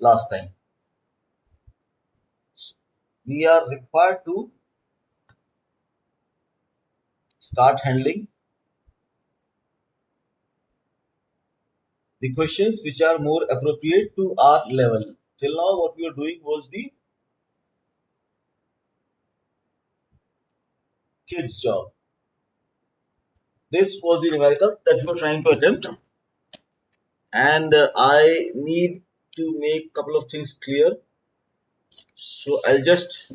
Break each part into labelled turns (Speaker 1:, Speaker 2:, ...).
Speaker 1: last time. We are required to start handling the questions which are more appropriate to our level. Till now, what we were doing was the kids' job. This was the numerical that we were trying to attempt, and I need to make a couple of things clear. So I'll just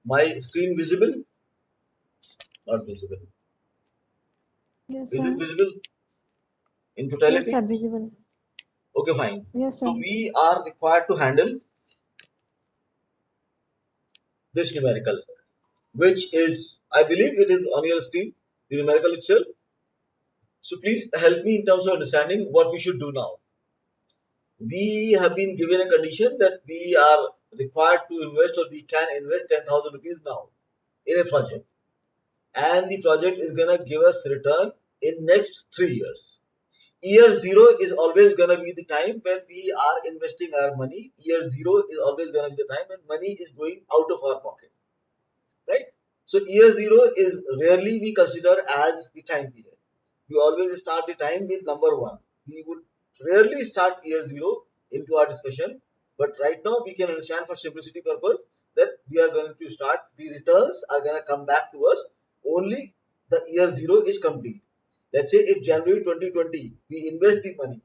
Speaker 1: my screen visible, not visible.
Speaker 2: Yes,
Speaker 1: Is
Speaker 2: sir.
Speaker 1: it visible in
Speaker 2: Yes,
Speaker 1: totality?
Speaker 2: sir. Visible.
Speaker 1: Okay, fine.
Speaker 2: Yes,
Speaker 1: So
Speaker 2: sir.
Speaker 1: we are required to handle this numerical, which is, I believe it is on your screen, the numerical itself. So please help me in terms of understanding what we should do now. We have been given a condition that we are required to invest, or we can invest 10,000 rupees now in a project, and the project is gonna give us return in next 3 years. Year zero is always gonna be the time when we are investing our money. Year zero is always gonna be the time when money is going out of our pocket, right? So year zero is rarely we consider as the time period. We always start the time with number one. We would rarely start year zero into our discussion, but right now we can understand for simplicity purpose that we are going to start, the returns are going to come back to us only the year zero is complete. Let's say if January 2020 we invest the money,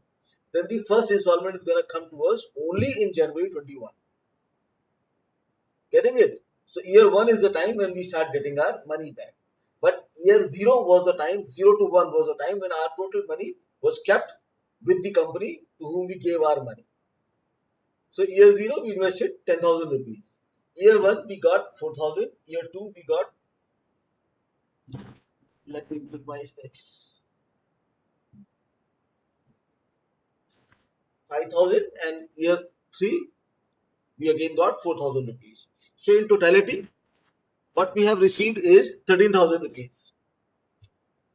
Speaker 1: then the first installment is going to come to us only in January 21. Getting it? So year one is the time when we start getting our money back. But year zero was the time, 0 to 1 was the time when our total money was kept with the company to whom we gave our money. So year zero we invested 10,000 rupees. Year one we got 4,000. Year two we got, let me put my specs, 5,000, and year three we again got 4,000 rupees. So in totality, what we have received is 13,000 rupees.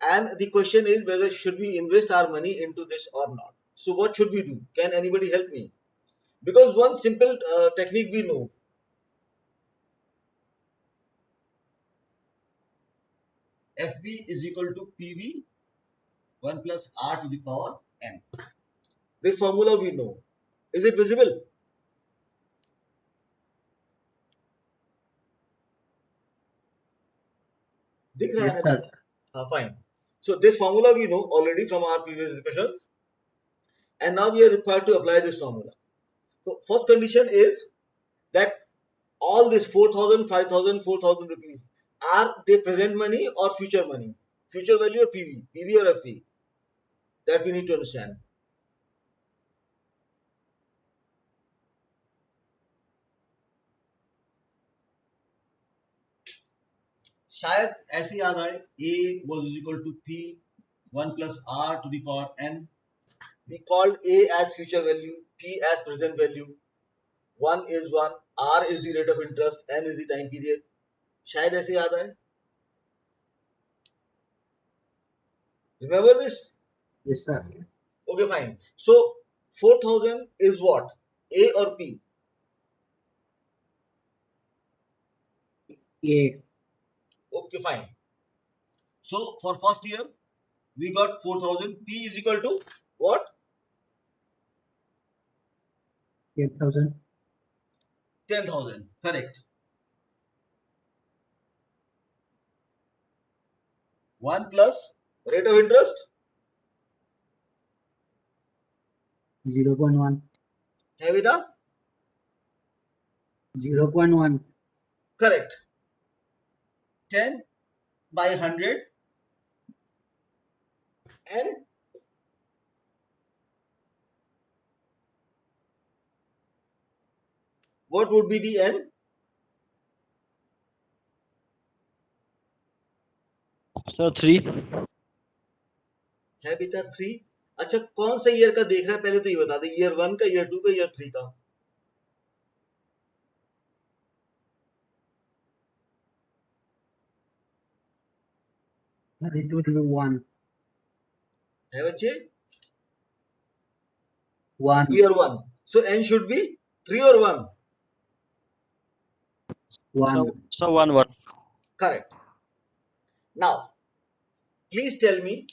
Speaker 1: And the question is whether should we invest our money into this or not. So what should we do? Can anybody help me? Because one simple technique we know, FB is equal to PV 1 plus R to the power N. This formula we know. Is it visible? दिख रहा है
Speaker 3: Yes,
Speaker 1: ना?
Speaker 3: sir.
Speaker 1: Fine. So this formula we know already from our previous discussions, and now we are required to apply this formula. So first condition is that all this 4,000, 5,000, 4,000 rupees, are they present money or future money? Future value or PV? PV or FV? That we need to understand. शायद ऐसे याद आए, A was equal to P 1 plus R to the power N. We called A as future value, P as present value. 1 is 1, R is the rate of interest, N is the time period. शायद ऐसे याद आए. Remember this?
Speaker 3: Yes, sir.
Speaker 1: Okay, fine. So 4,000 is what? A or P?
Speaker 3: A.
Speaker 1: Okay, fine. So for first year, we got 4,000. P is equal to what?
Speaker 3: 8,000.
Speaker 1: 10,000. Correct. 1 plus rate of interest?
Speaker 3: 0.1.
Speaker 1: Have it up?
Speaker 3: 0.1.
Speaker 1: Correct. 10 by 100, and what would be the N?
Speaker 4: Sir 3
Speaker 1: है बेटा 3. अच्छा, कौन सा year का देख रहा है पहले तो ये बता दे, ईयर 1 का, ईयर 2 का, ईयर 3 का?
Speaker 3: Sir, it will be 1.
Speaker 1: है बच्चे?
Speaker 3: 1.
Speaker 1: Year 1. So n should be 3 or 1?
Speaker 3: 1.
Speaker 4: So 1.
Speaker 1: Correct. Now, please tell me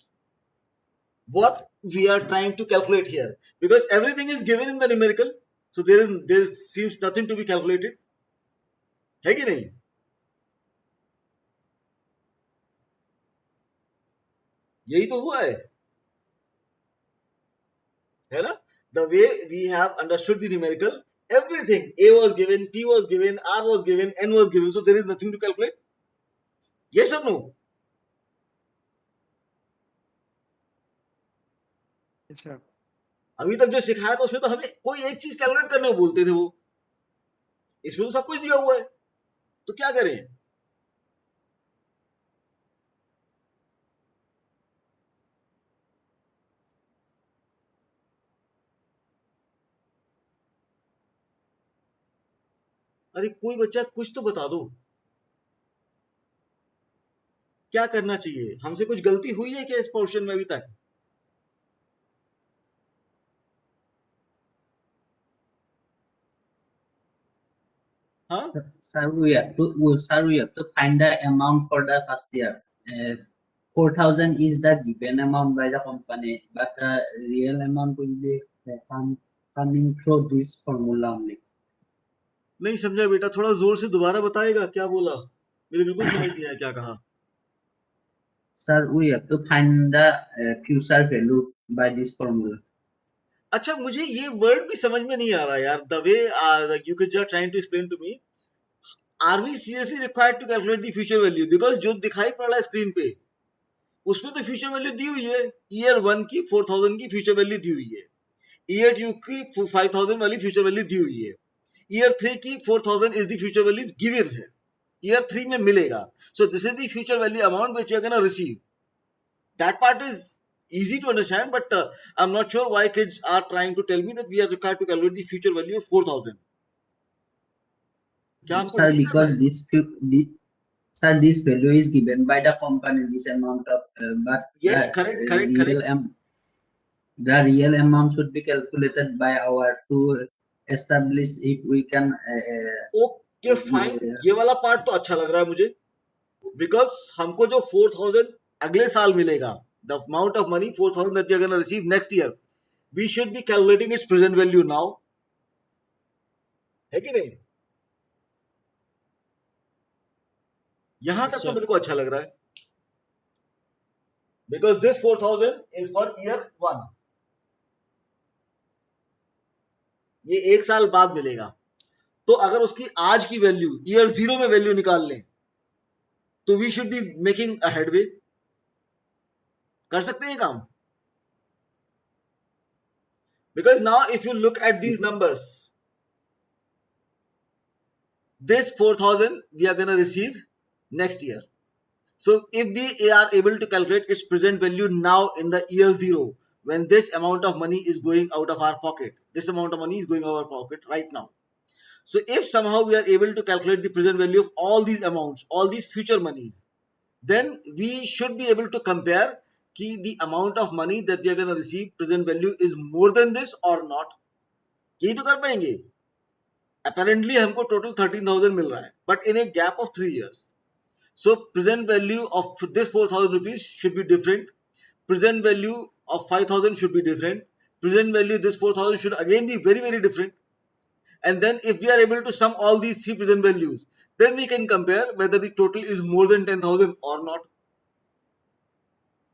Speaker 1: what we are trying to calculate here, because everything is given in the numerical, so there seems nothing to be calculated. है कि नहीं? यही तो हुआ है ना? The way we have understood the numerical, everything, A was given, P was given, R was given, N was given, so there is nothing to calculate. Yes or no?
Speaker 2: Yes, sir.
Speaker 1: अभी तक जो सिखाया था उसमें तो हमें कोई एक चीज कैलकुलेट करने को बोलते थे, वो इसमें तो सब कुछ दिया हुआ है, तो क्या करें? अरे कोई बच्चा कुछ तो बता दो, क्या करना चाहिए? हमसे कुछ गलती हुई है क्या इस पोर्शन में अभी तक? हाँ,
Speaker 3: Sir, we have to find the amount for the first year. 4,000 is the given amount by the company, but the real amount will be coming through this formula only.
Speaker 1: नहीं समझा बेटा, थोड़ा जोर से दोबारा बताएगा, क्या बोला? मुझे बिल्कुल समझ नहीं आया क्या कहा।
Speaker 3: Sir, we have to find the future value by this formula.
Speaker 1: अच्छा, मुझे ये वर्ड भी समझ में नहीं आ रहा यार, the way you can just trying to explain to me, are we seriously required to calculate the future value? Because जो दिखाई पड़ रहा है स्क्रीन पे उसमें तो फ्यूचर वैल्यू दी हुई है, ईयर 1 की 4,000 की फ्यूचर वैल्यू दी हुई है, ईयर 2 की 5,000 वाली फ्यूचर वैल्यू दी हुई है, ईयर 3 की 4,000 is the future value given है, ईयर 3 में मिलेगा। So this is the future value amount which you are gonna receive. That part is easy to understand, but I'm not sure why kids are trying to tell me that we are required to calculate the future value of 4,000. क्या हमको
Speaker 3: Sir,
Speaker 1: यही करना
Speaker 3: because
Speaker 1: है?
Speaker 3: sir, this value is given by the company, this amount of, but
Speaker 1: Yes, correct, correct, correct.
Speaker 3: the real amount should be calculated by our to establish if we can.
Speaker 1: Okay, fine. ये वाला part तो अच्छा लग रहा है मुझे, because हमको जो 4,000 अगले साल मिलेगा, the amount of money 4,000 that we are going to receive next year, we should be calculating its present value now. है कि नहीं? यहां तक तो
Speaker 4: Sir.
Speaker 1: मेरे को अच्छा लग रहा है, because this 4,000 is for year 1. ये एक साल बाद मिलेगा, तो अगर उसकी आज की वैल्यू ईयर 0 में वैल्यू निकाल लें तो we should be making a headway. कर सकते हैं काम? Because now if you look at these numbers, this 4,000 we are going to receive next year. So if we are able to calculate its present value now in the year 0, when this amount of money is going out of our pocket, this amount of money is going out of our pocket right now. So if somehow we are able to calculate the present value of all these amounts, all these future monies, then we should be able to compare कि the amount of money that we are going to receive present value is more than this or not. यही तो कर पाएंगे। Apparently हमको total 13,000 मिल रहा है, but in a gap of 3 years. So present value of this 4,000 rupees should be different. Present value of 5,000 should be different. Present value this 4,000 should again be very very different. And then if we are able to sum all these three present values, then we can compare whether the total is more than 10,000 or not.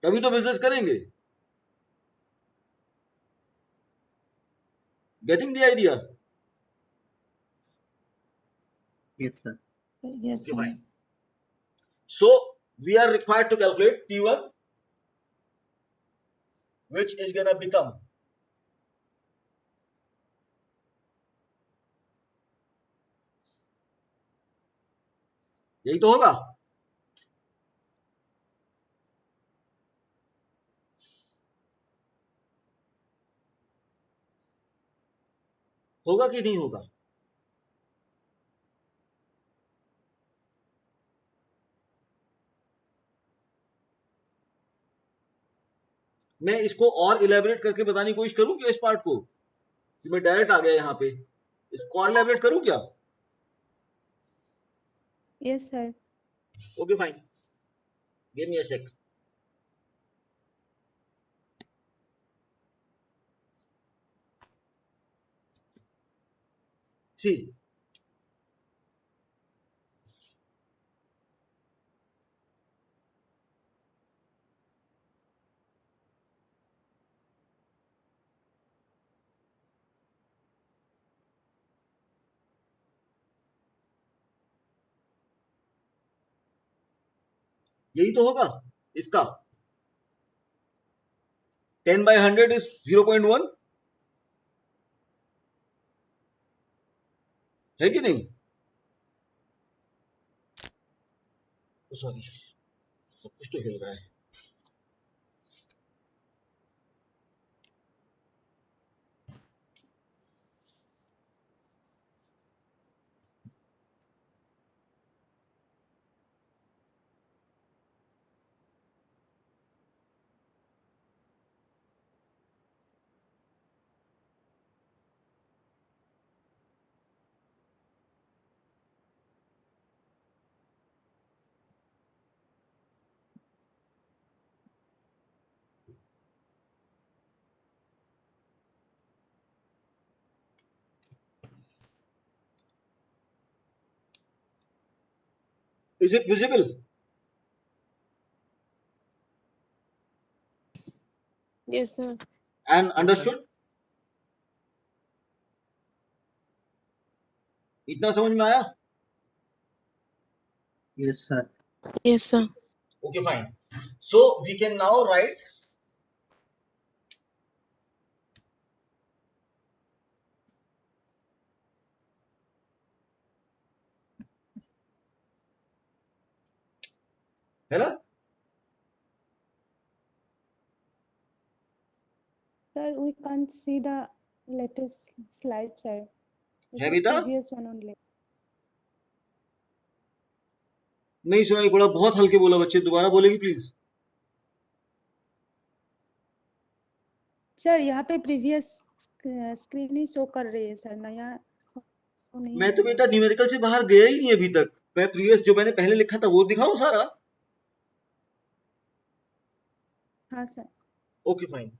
Speaker 1: तभी तो business करेंगे। Getting the idea?
Speaker 3: Yes, sir.
Speaker 2: Yes,
Speaker 1: Okay,
Speaker 2: sir.
Speaker 1: fine. So we are required to calculate P1, which is gonna become यही तो होगा। होगा कि नहीं होगा? मैं इसको और इलेबोरेट करके बताने की कोशिश करूं क्या इस पार्ट को, कि मैं डायरेक्ट आ गया यहाँ पे, इसको और इलेबोरेट करूं क्या?
Speaker 2: Yes, sir.
Speaker 1: Okay fine, give me a sec. See, यही तो होगा इसका. 10/100 is 0.1, है कि नहीं? सॉरी, सब कुछ तो हिल रहा है. Is it visible
Speaker 5: Yes, sir.
Speaker 1: and understood? इतना समझ में आया?
Speaker 3: Yes, sir.
Speaker 5: Yes, sir.
Speaker 1: Okay, fine. So we can now write है ना?
Speaker 2: Sir, we can't see the latest slide, sir. This
Speaker 1: है
Speaker 2: is
Speaker 1: बेटा?
Speaker 2: previous one only.
Speaker 1: नहीं सुनाई पड़ा, बहुत हल्के बोला बच्चे, दोबारा बोलेगी प्लीज.
Speaker 2: सर यहाँ पे प्रीवियस स्क्रीन ही शो कर रही है सर, नया show नहीं
Speaker 1: मैं
Speaker 2: हो
Speaker 1: तो
Speaker 2: रहा
Speaker 1: बेटा न्यूमेरिकल से बाहर गया ही नहीं अभी तक. मैं प्रीवियस जो मैंने पहले लिखा था वो दिखाऊं सारा?
Speaker 2: है। हाँ सर.
Speaker 1: Okay fine.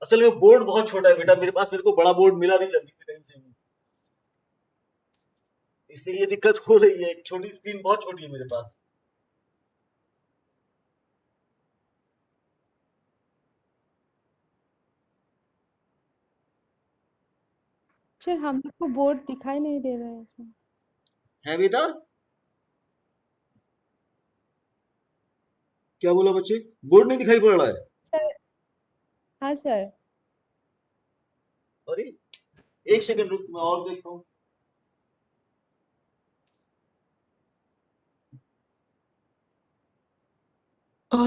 Speaker 1: असल में बोर्ड बहुत छोटा है बेटा मेरे पास, मेरे को बड़ा बोर्ड मिला नहीं जल्दी से कहीं से भी, इसलिए ये दिक्कत हो रही है. एक छोटी स्क्रीन बहुत छोटी है मेरे पास.
Speaker 2: सर हम लोग को बोर्ड दिखाई नहीं दे रहा है सर.
Speaker 1: है बेटा? क्या बोला बच्चे? बोर्ड नहीं दिखाई पड़ रहा है?
Speaker 2: सर हाँ सर.
Speaker 1: अरे एक सेकंड रुक, मैं और देखता हूँ.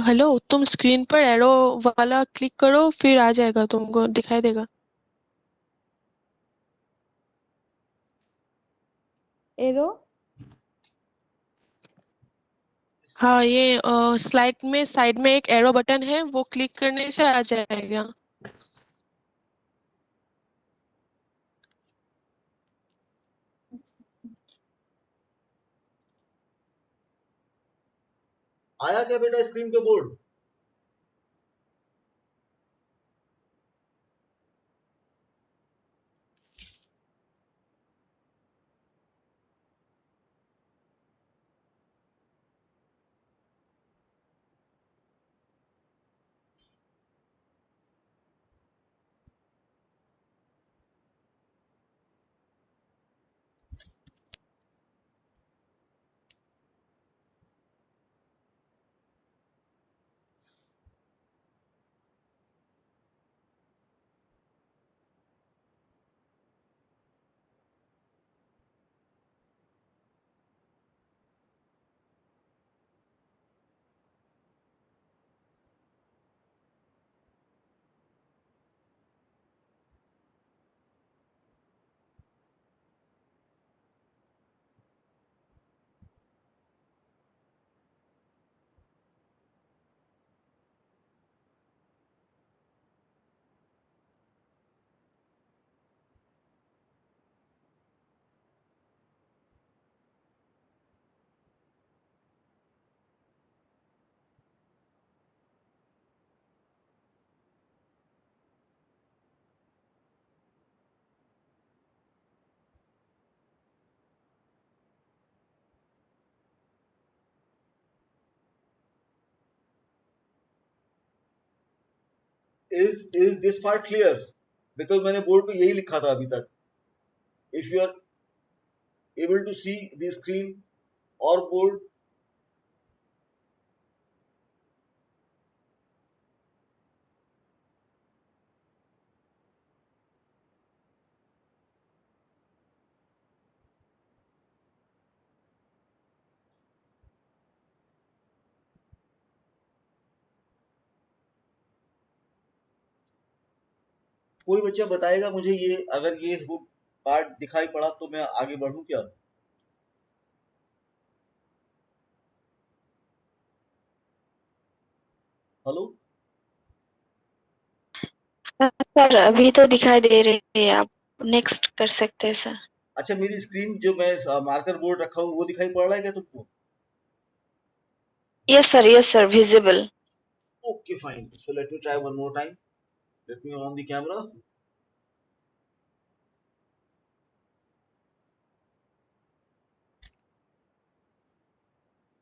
Speaker 5: हेलो, तुम स्क्रीन पर एरो वाला क्लिक करो, फिर आ जाएगा, तुमको दिखाई देगा.
Speaker 2: एरो.
Speaker 5: हाँ, ये स्लाइड में साइड में एक एरो बटन है, वो क्लिक करने से आ जाएगा.
Speaker 1: आया क्या बेटा स्क्रीन पे board? is this part clear? Because मैंने बोर्ड पे यही लिखा था अभी तक. If you are able to see the screen or board, कोई बच्चा बताएगा मुझे ये, अगर ये वो पार्ट दिखाई पड़ा तो मैं आगे बढ़ूं क्या? हेलो,
Speaker 6: सर अभी तो दिखाई दे रही है, आप नेक्स्ट कर सकते हैं सर।
Speaker 1: अच्छा मेरी स्क्रीन जो मैं मार्कर बोर्ड रखा हूँ वो दिखाई पड़ रहा है क्या तुमको?
Speaker 6: Yes sir visible.
Speaker 1: Okay, fine. So let me try one more time. Let me on the camera.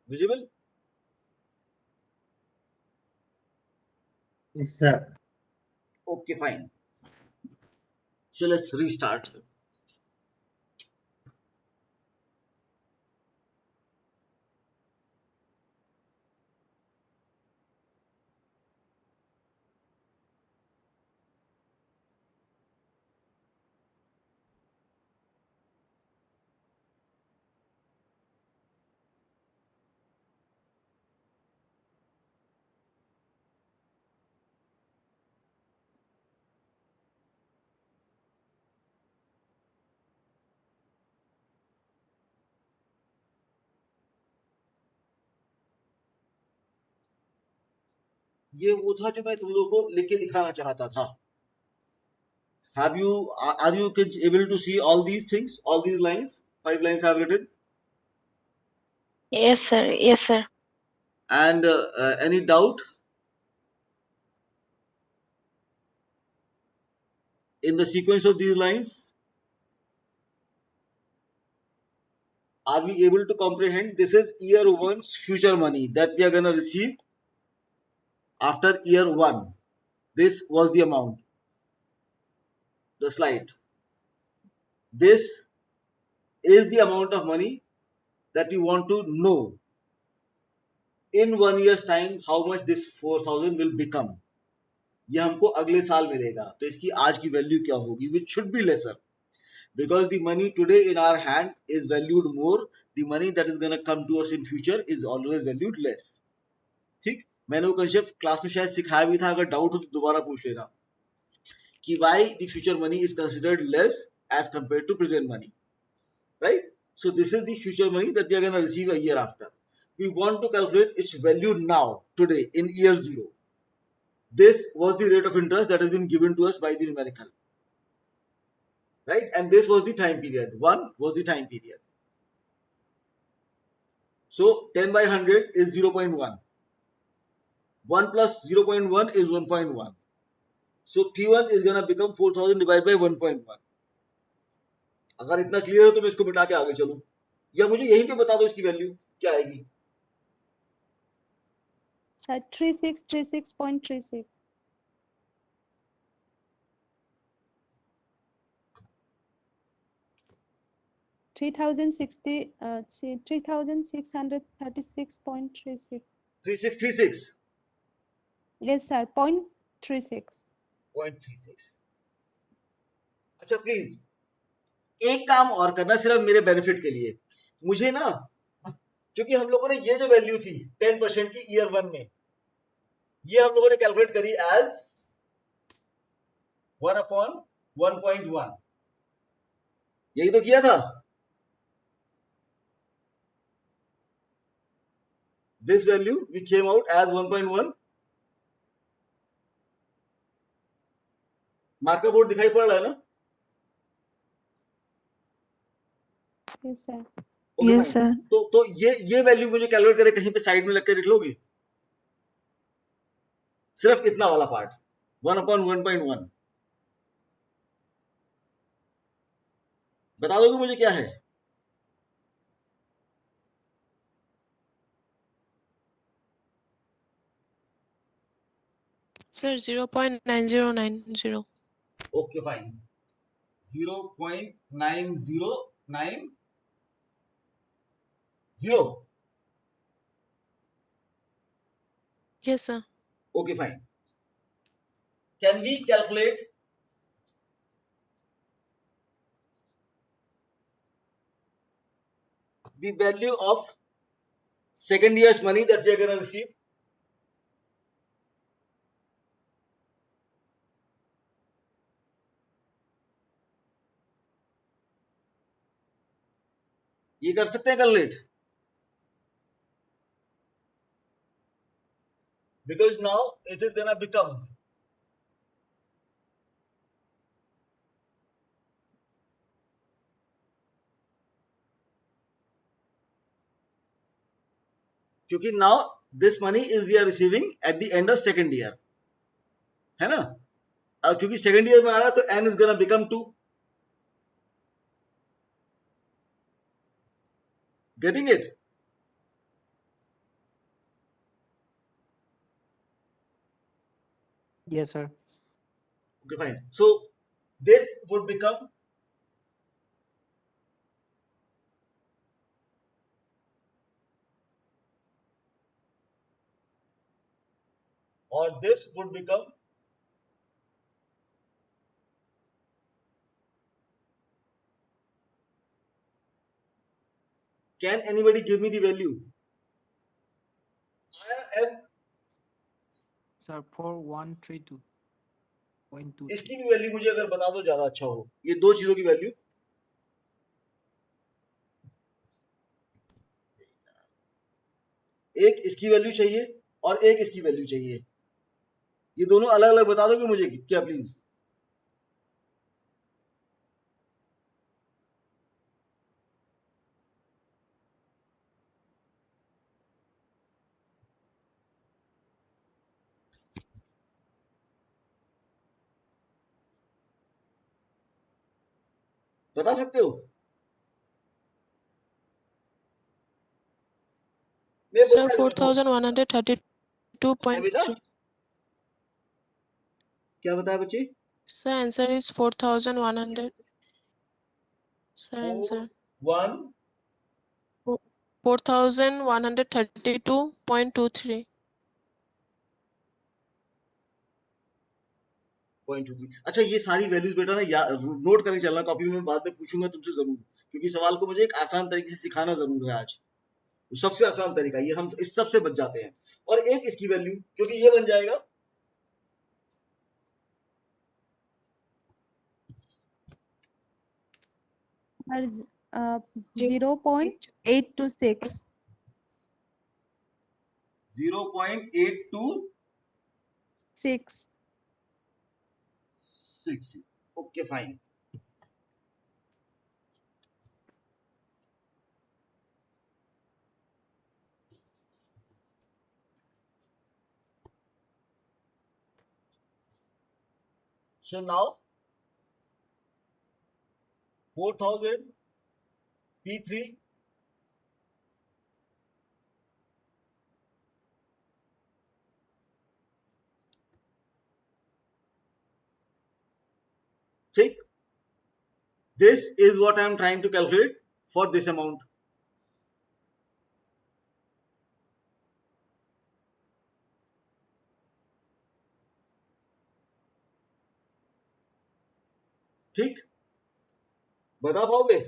Speaker 1: Visible?
Speaker 3: Yes, sir.
Speaker 1: Okay, fine. So let's restart. ये वो था जो मैं तुम लोगों को लिख के दिखाना चाहता था. Have you are you kids able to see all these things, all these lines? 5 lines I have written.
Speaker 6: Yes sir.
Speaker 1: And any doubt in the sequence of these lines? Are we able to comprehend? This is year one's future money that we are gonna receive after year one. This was the amount. The slide. This is the amount of money that we want to know in 1 year's time how much this 4,000 will become. ये हमको अगले साल मिलेगा, तो इसकी आज की value क्या होगी? Which should be lesser because the money today in our hand is valued more. The money that is gonna come to us in future is always valued less. ठीक, मैंने वो कंसेप्ट क्लास में शायद सिखाया भी था, अगर डाउट हो तो दोबारा पूछ लेना कि why the future money is considered less as compared to present money, right? So this is the future money that we are gonna receive a year after. We want to calculate its value now, today, in year 0. This was the rate of interest that has been given to us by the numerical, right? And this was the time period. 1 was the time period. So 10 by 100 is 0.1. 1 plus 0.1 is 1.1. So P1 is gonna become 4,000 divided by 1.1. अगर इतना clear हो तो मैं इसको मिटा के आगे चलूं, या मुझे यहीं पे बता दो इसकी वैल्यू क्या आएगी.
Speaker 2: सर 3636.36. 3060 3636.36.
Speaker 1: 3636.
Speaker 2: Yes sir, 0.36.
Speaker 1: 0.36. अच्छा प्लीज एक काम और करना सिर्फ मेरे बेनिफिट के लिए. मुझे ना, क्योंकि हम लोगों ने ये जो वैल्यू थी 10% की ईयर 1 में, ये हम लोगों ने कैलकुलेट करी एज 1/1.1. यही तो किया था. This value we came out as 1.1. Marker board दिखाई पड़ रहा है ना?
Speaker 2: Yes sir.
Speaker 1: Okay,
Speaker 6: yes
Speaker 1: fine.
Speaker 6: Sir.
Speaker 1: तो ये वैल्यू मुझे कैलकुलेट करे कहीं पे साइड में लग के लिख लोगी? सिर्फ इतना वाला पार्ट 1/1.1 बता दोगे मुझे क्या है?
Speaker 5: Sir, 0.9090.
Speaker 1: Okay, fine. 0.9090.
Speaker 5: Yes, sir.
Speaker 1: Okay, fine. Can we calculate the value of second year's money that we are going to receive? ये कर सकते हैं calculate? Because now it is going to become क्योंकि now this money is we are receiving at the end of second year, है ना? अब क्योंकि second year में आ रहा है तो n is going to become 2. Getting it?
Speaker 7: Yes, sir.
Speaker 1: Okay, fine. So this would become or this would become can anybody give me the value? I am
Speaker 7: Sir, 4132.23.
Speaker 1: इसकी भी वैल्यू मुझे अगर बता दो ज्यादा अच्छा हो. ये दो चीजों की वैल्यू एक इसकी वैल्यू चाहिए और एक इसकी वैल्यू चाहिए. ये दोनों अलग अलग बता दोगे मुझे क्या प्लीज? बता सकते हो? मैं
Speaker 5: Sir,
Speaker 1: बोलता हूँ. है
Speaker 5: 4132.3.
Speaker 1: बेटा क्या बताया बच्चे?
Speaker 5: Sir, answer is 4100. Sir,
Speaker 1: 4
Speaker 5: answer
Speaker 1: 1
Speaker 5: 4132.23.
Speaker 1: 0.23. अच्छा ये सारी वैल्यूज बेटा ना नोट करके चलना कॉपी में. बाद में पूछूंगा तुमसे जरूर क्योंकि सवाल को मुझे एक आसान तरीके से सिखाना जरूर है आज. सबसे आसान तरीका ये हम इस सबसे बच जाते हैं. और एक इसकी वैल्यू क्योंकि ये बन जाएगा
Speaker 2: और 0.826.
Speaker 1: 0.826.
Speaker 2: 6.
Speaker 1: Okay fine. So now 4000 P3 ठीक. This is what I am trying to calculate for this amount. ठीक बता पाओगे?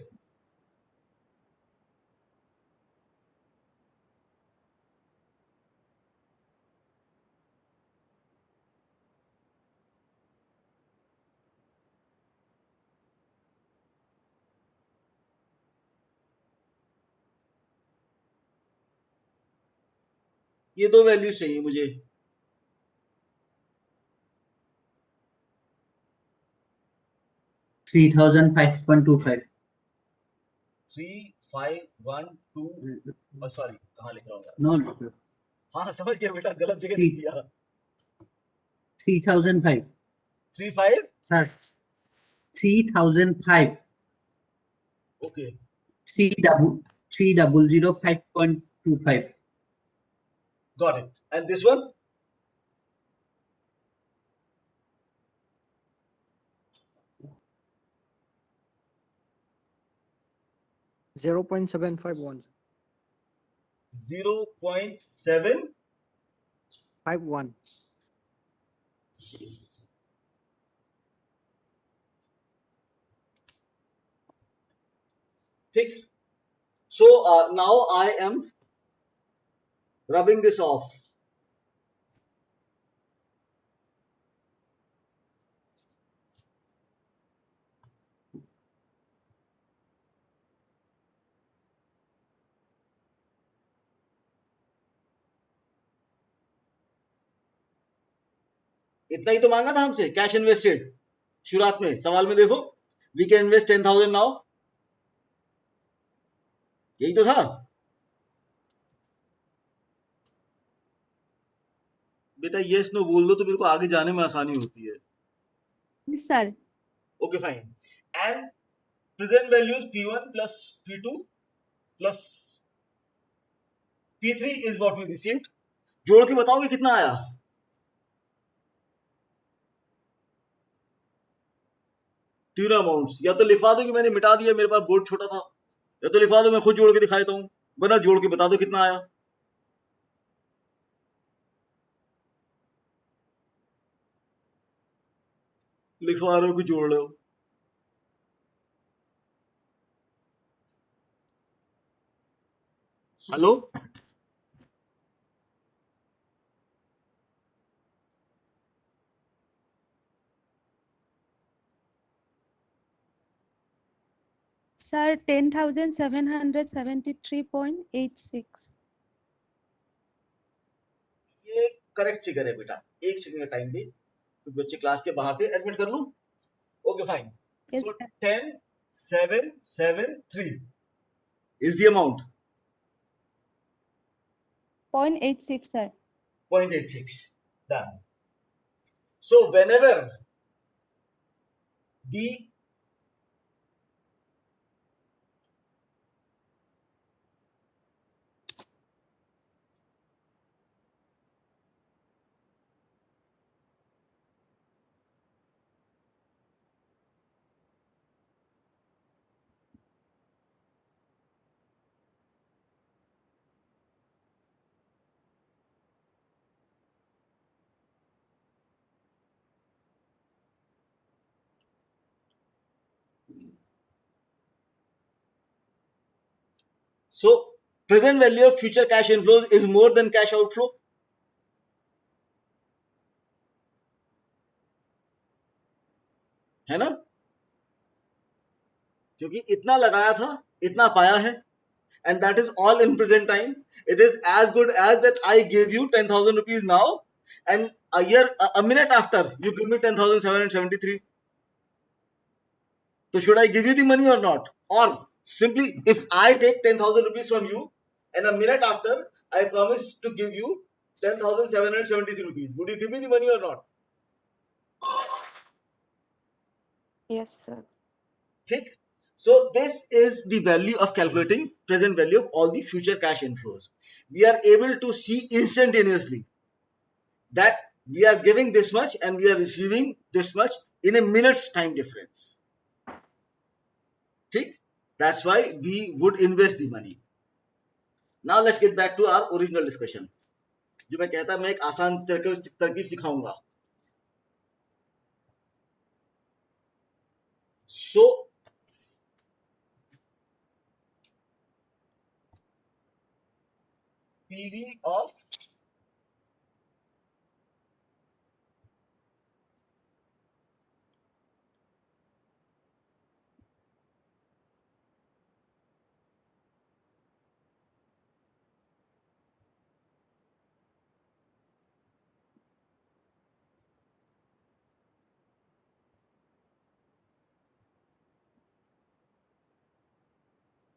Speaker 1: ये दो वैल्यूज चाहिए मुझे.
Speaker 3: 3005.25.
Speaker 1: 3512 सॉरी कहाँ लिख रहा हूँ यार.
Speaker 3: No,
Speaker 1: हाँ समझ गया बेटा गलत जगह लिख दिया.
Speaker 3: 3005.
Speaker 1: 35
Speaker 3: Sir, 3005.
Speaker 1: okay
Speaker 3: 3005.25.
Speaker 1: got it. And this one
Speaker 7: 0.751.
Speaker 1: 0.7.
Speaker 7: 51.
Speaker 1: ठीक. So now I am rubbing this off. इतना ही तो मांगा था हमसे कैश इन्वेस्टेड शुरुआत में सवाल में देखो वी कैन इन्वेस्ट 10,000 नाउ यही तो था बेटा यस नो बोल दो तो मेरे को आगे जाने में आसानी होती है
Speaker 2: Yes, sir.
Speaker 1: Okay fine and present values P1 plus P2 plus P3 is what we received जोड़ के बताओगे कितना आया तीनों अमाउंट्स या तो लिखवा दो कि मैंने मिटा दिया मेरे पास बोर्ड छोटा था या तो लिखवा दो मैं खुद जोड़ के दिखा देता हूं वरना जोड़ के बता दो कितना आया लिखवा रहे हो कि जोड़ रहे हो हेलो
Speaker 2: Sir, 10,773.86.
Speaker 1: ये करेक्ट फिगर है बेटा एक सेकंड का टाइम दे तो बच्चे क्लास के बाहर थे एडमिट कर लूं okay fine
Speaker 2: Yes,
Speaker 1: so
Speaker 2: sir.
Speaker 1: 10,773 is the amount
Speaker 2: 0.86, sir.
Speaker 1: 0.86 done so whenever the so present value of future cash inflows is more than cash outflow है ना क्योंकि इतना लगाया था इतना पाया है and that is all in present time it is as good as that I gave you 10,000 rupees now and a minute after you give me 10,773 so should I give you the money or not or simply if I take 10,000 rupees from you and a minute after I promise to give you 10,773 rupees would you give me the money or not
Speaker 6: Yes, sir.
Speaker 1: ठीक so this is the value of calculating present value of all the future cash inflows we are able to see instantaneously that we are giving this much and we are receiving this much in a minute's time difference ठीक that's why we would invest the money now let's get back to our original discussion जो मैं कहता मैं एक आसान तरकीब सिखाऊंगा so PV of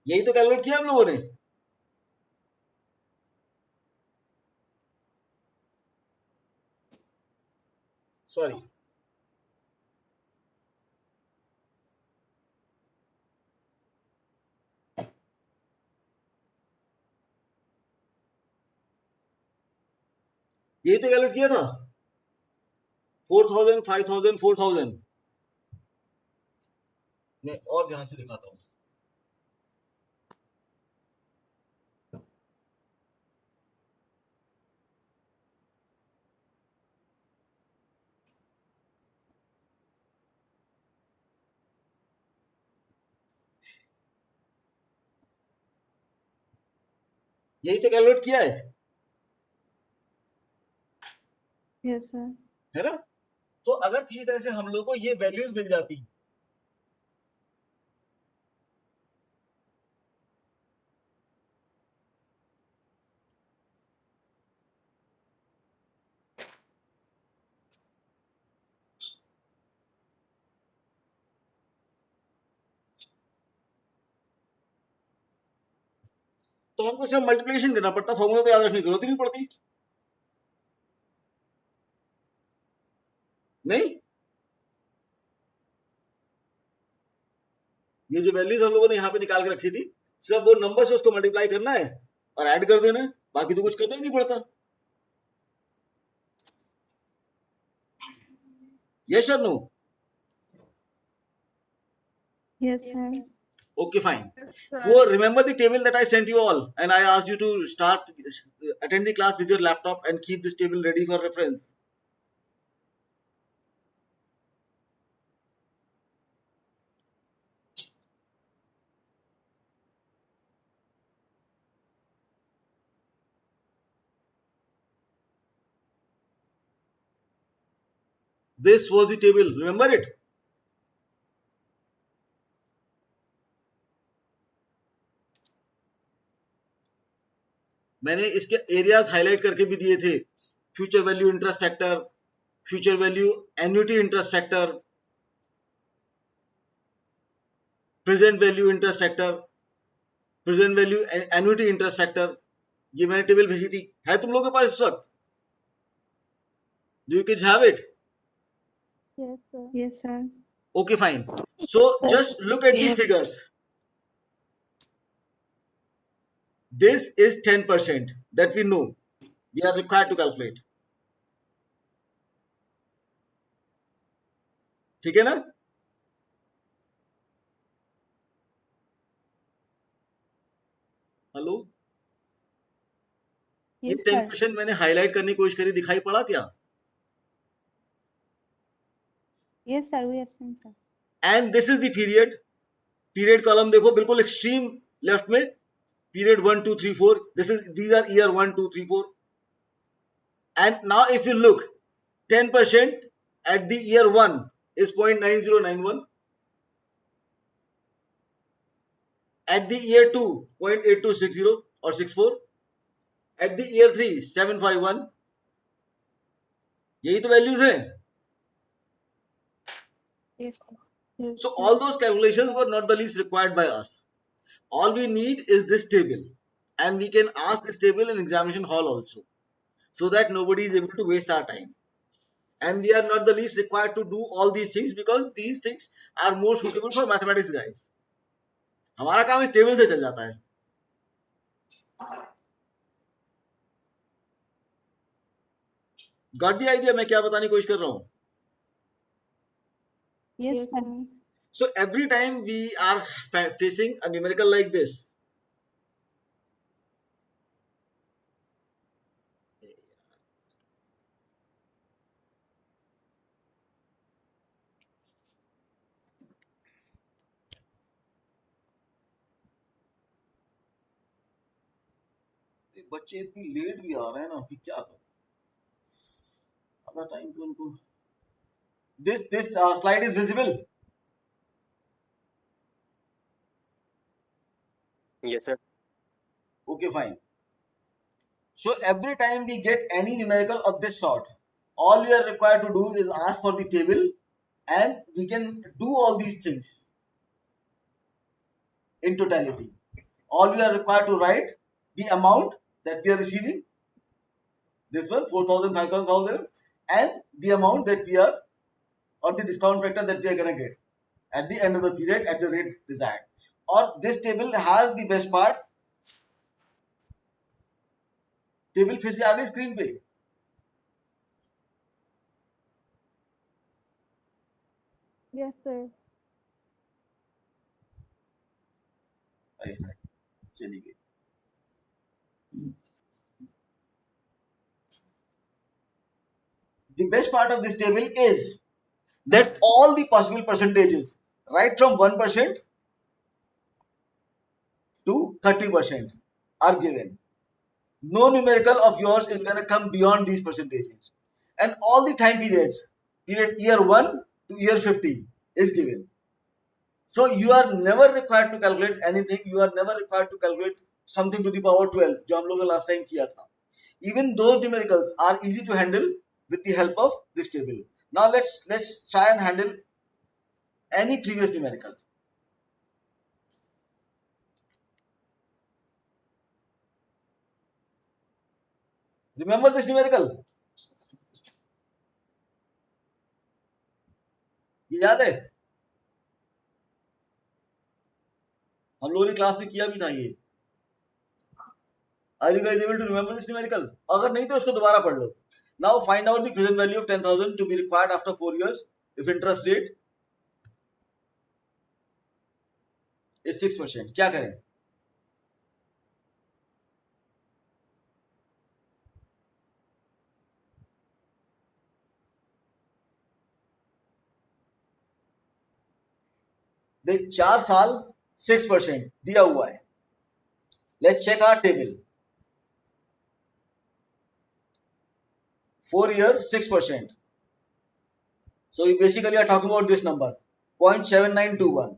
Speaker 1: यही तो कैलकुलेट किया हम लोगों ने सॉरी यही तो कैलकुलेट किया था 4,000 5,000 4,000 मैं और ध्यान से दिखाता हूं यही तो कैलकुलेट किया
Speaker 2: Yes, sir.
Speaker 1: है ना? तो अगर किसी तरह से हम लोग को ये वैल्यूज मिल जाती, तो हमको सिर्फ मल्टीप्लिकेशन करना पड़ता, फॉर्मूला तो याद रखने की जरूरत ही नहीं पड़ती। नहीं, ये जो वैल्यूज हम लोगों ने यहाँ पे निकाल के रखी थी, सिर्फ वो नंबर से उसको मल्टीप्लाई करना है और ऐड कर देना है, बाकी तो कुछ करना ही नहीं पड़ता। यस और no?
Speaker 2: Yes, sir.
Speaker 1: Okay, fine. Go remember the table that I sent you all, and I asked you to start attend the class with your laptop and keep this table ready for reference. This was the table. Remember it? मैंने इसके areas highlight करके भी दिए थे। Future value interest factor, future value annuity interest factor, present value interest factor, present value annuity interest factor, ये मैंने table भेजी थी। है तुम लोगों के पास इस वक्त? Do you kids have it?
Speaker 2: Yes, sir. Yes, sir.
Speaker 1: Okay, fine. So just look at the figures. This is 10% that we know. We are required to calculate. ठीक है ना? हेलो, ये
Speaker 2: Yes, sir.
Speaker 1: 10% मैंने हाईलाइट करने की कोशिश करी, दिखाई पड़ा क्या?
Speaker 2: Yes, sir. We have seen, sir.
Speaker 1: And this is the period. Period column देखो बिल्कुल एक्सट्रीम लेफ्ट में, period 1 2 3 4. These are year 1 2 3 4. And now if you look, 10% at the year 1 is 0.9091. At the year 2, 0.8260 or 64. At the year 3, 751. यही तो values हैं.
Speaker 2: Yes, sir. Yes,
Speaker 1: So
Speaker 2: sir.
Speaker 1: all those calculations were not the least required by us. All we need is this table, and we can ask this table in examination hall also, so that nobody is able to waste our time. And we are not the least required to do all these things because these things are more suitable for mathematics guys. हमारा काम इस table से चल जाता है. Got the idea मैं क्या बताने की कोशिश कर रहा हूँ?
Speaker 2: Yes, sir.
Speaker 1: So every time we are facing a numerical like this, बच्चे इतनी लेट भी आ रहे हैं ना कि क्या करें, आधा टाइम तो उनको. This slide is visible.
Speaker 4: Yes, sir.
Speaker 1: Okay, fine. So every time we get any numerical of this sort, all we are required to do is ask for the table, and we can do all these things in totality. All we are required to write the amount that we are receiving, this one 4,000, 5,000, and the amount that we are, or the discount factor that we are going to get at the end of the period at the rate desired. Or this table has the best part. Table फिर से आ गई screen पे.
Speaker 2: Yes, sir.
Speaker 1: चली गई. The best part of this table is that all the possible percentages, right from 1% to 30%, are given. No numerical of yours is going to come beyond these percentages. And all the time periods, period year 1 to year 50 is given. So you are never required to calculate anything. You are never required to calculate something to the power 12, जो हम लोगों ने last time किया था. Even those numericals are easy to handle with the help of this table. Now let's try and handle any previous numerical. Remember this numerical? ये याद है? हम लोगों ने क्लास में किया भी था ये. Are you guys able to remember this numerical? अगर नहीं तो इसको दोबारा पढ़ लो. Now find out the present value of 10,000 to be required after 4 years if interest rate is 6%. क्या करें? देख 4 साल 6% दिया हुआ है. Let's check our table. 4 year 6%. So we basically are talking about this number 0.7921.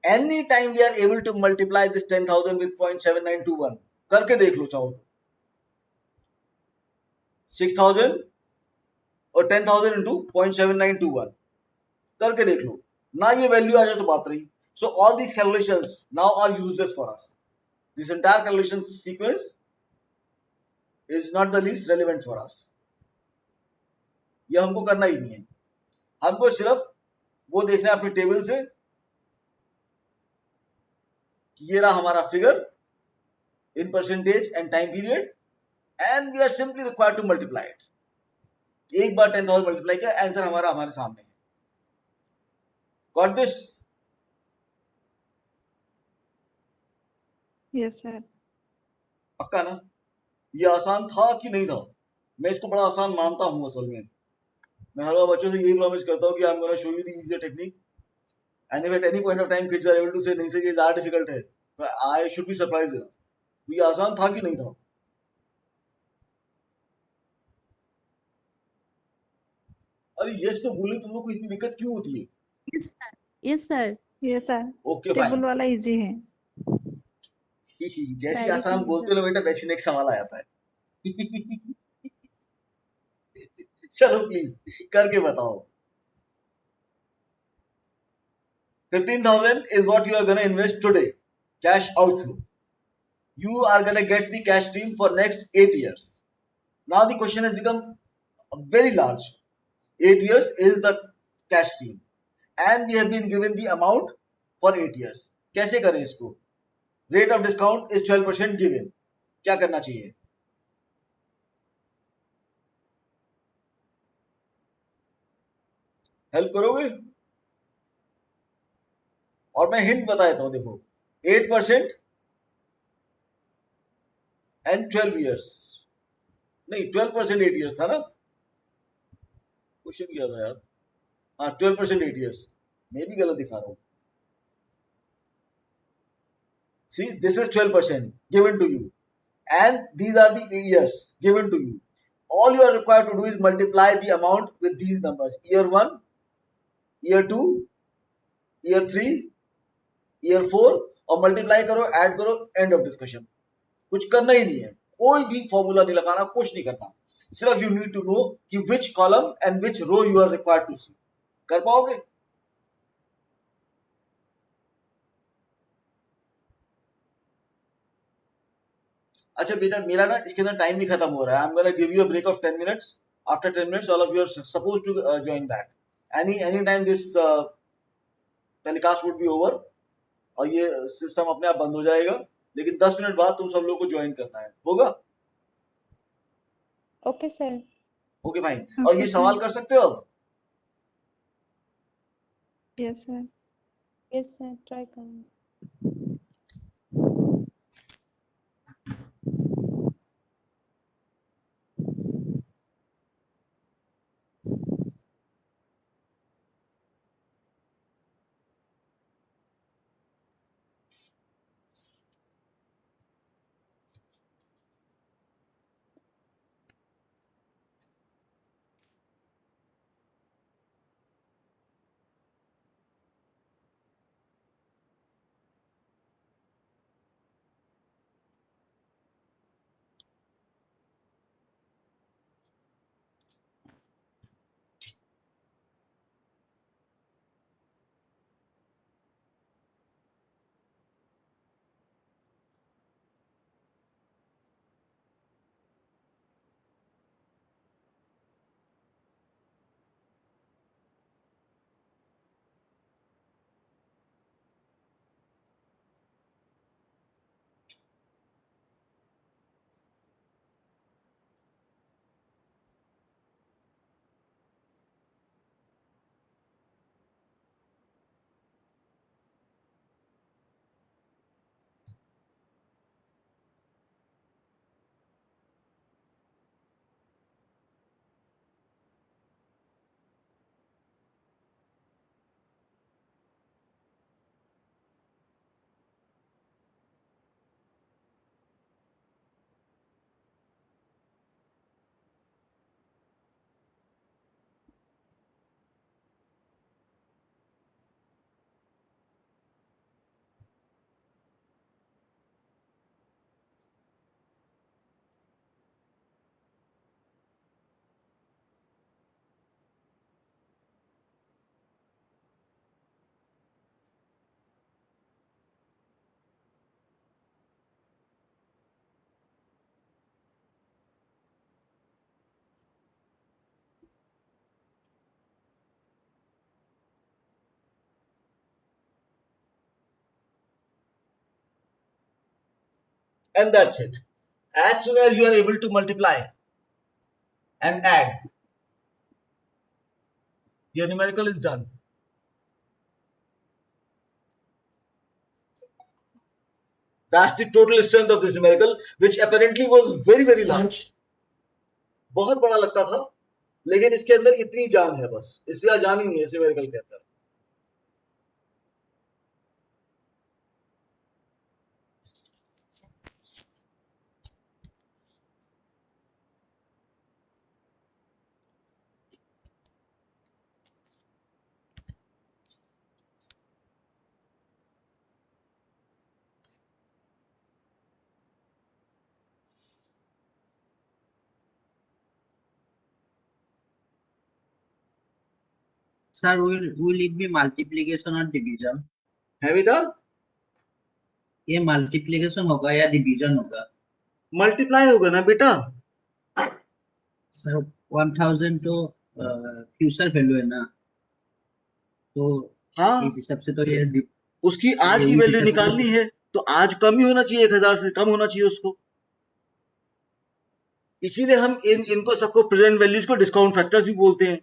Speaker 1: Anytime we are able to multiply this 10,000 with 0.7921 करके देख लो चाहो तो 6,000 और 10,000 into 0.7921 करके देख लो ना ये वैल्यू आ जाए तो बात रही. So all these calculations now are useless for us. This entire calculation sequence is not the least relevant for us. ये हमको करना ही नहीं है. हमको सिर्फ वो देखना है अपने टेबल से कि ये रहा हमारा figure in percentage and time period and we are simply required to multiply it. एक बार 10,000 मल्टीप्लाई किया आंसर हमारा हमारे सामने है. Got this?
Speaker 2: Yes, sir.
Speaker 1: पक्का ना? ये आसान था कि नहीं था? मैं इसको बड़ा आसान मानता हूँ असल में. मैं हर बार बच्चों से यही प्रॉमिस करता हूँ कि I'm going to show you the easier technique. And if at any point of time kids are able to say नहीं सर ये ज़्यादा difficult है, तो I should be surprised. ये आसान था कि नहीं था? अरे यस तो बोले तुम लोग को इतनी दिक्कत क्यों होती है?
Speaker 2: Yes, sir. Yes, sir. Yes, sir.
Speaker 1: Okay
Speaker 2: table
Speaker 1: fine.
Speaker 2: वाला इजी है.
Speaker 1: जैसे
Speaker 2: Direct
Speaker 1: आसान
Speaker 2: नहीं
Speaker 1: बोलते
Speaker 2: है.
Speaker 1: हो बेटा वैसे नेक्स्ट सवाल आ जाता है. चलो प्लीज करके बताओ. 15,000 is what you are gonna invest today. Cash outflow. You are gonna get the cash stream for next 8 years. Now the question has become very large. 8 years is the cash stream and we have been given the amount for 8 years. कैसे करें इसको? Rate of discount is 12% given. क्या करना चाहिए? Help करोगे? और मैं hint बता देता हूं. देखो 8% एंड 12 years. नहीं 12% 8 years था ना? क्वेश्चन क्या था यार? हाँ 12% 8 years. मैं भी गलत दिखा रहा हूँ. See, this is 12% given to you and these are the years given to you. All you are required to do is multiply the amount with these numbers. Year 1, year 2, year 3, year 4 और multiply करो, add करो, end of discussion. कुछ करना ही नहीं है, कोई भी formula नहीं लगाना, कुछ नहीं करना. सिर्फ यू नीड टू नो कि which column and which row you are required to see. कर पाओगे? अच्छा बेटा मेरा ना इसके अंदर टाइम भी खत्म हो रहा है. I am gonna give you a break of 10 minutes. After 10 minutes all of you are supposed to join back. Any time this telecast would be over और ये सिस्टम अपने आप बंद हो जाएगा. लेकिन 10 मिनट बाद तुम सब लोग को ज्वाइन करना है. होगा?
Speaker 2: Okay sir.
Speaker 1: Okay fine. और ये सवाल कर सकते हो अब?
Speaker 2: Yes sir. Yes sir try करूँगा.
Speaker 1: and that's it. As soon as you are able to multiply and add, your numerical is done. That's the total strength of this numerical, which apparently was very very large. बहुत बड़ा लगता था, लेकिन इसके अंदर इतनी जान है, बस इससे ज्यादा जान ही नहीं है इस न्यूमेरिकल के अंदर.
Speaker 3: Sir, will it be multiplication or division?
Speaker 1: है बेटा,
Speaker 3: ये multiplication होगा या division होगा?
Speaker 1: मल्टीप्लाई होगा ना बेटा.
Speaker 3: Sir, 1000 तो फ्यूचर वैल्यू है ना, तो
Speaker 1: हाँ,
Speaker 3: इस हिसाब से तो ये
Speaker 1: उसकी आज की
Speaker 3: इस
Speaker 1: वैल्यू
Speaker 3: हिसाब से
Speaker 1: निकालनी है, तो आज कम ही होना चाहिए, 1000 से कम होना चाहिए उसको. इसीलिए हम इनको सबको प्रेजेंट वैल्यूज को डिस्काउंट फैक्टर्स भी बोलते हैं,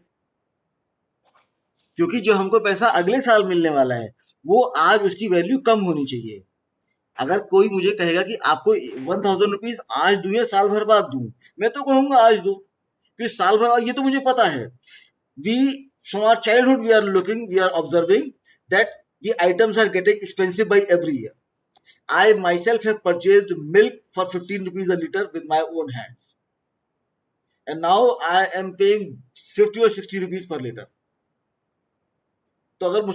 Speaker 1: क्योंकि जो हमको पैसा अगले साल मिलने वाला है वो आज उसकी वैल्यू कम होनी चाहिए. अगर कोई मुझे कहेगा कि आपको 1000 रुपीज आज दूं या साल भर बाद दूं, मैं तो कहूंगा आज दो, क्योंकि साल भर बाद ये तो मुझे पता है. We from our childhood we are observing that the items are getting expensive by every year. I myself have purchased milk for 15 rupees a liter with my own hands, and now I am paying 50 or 60 rupees per liter. तो अगर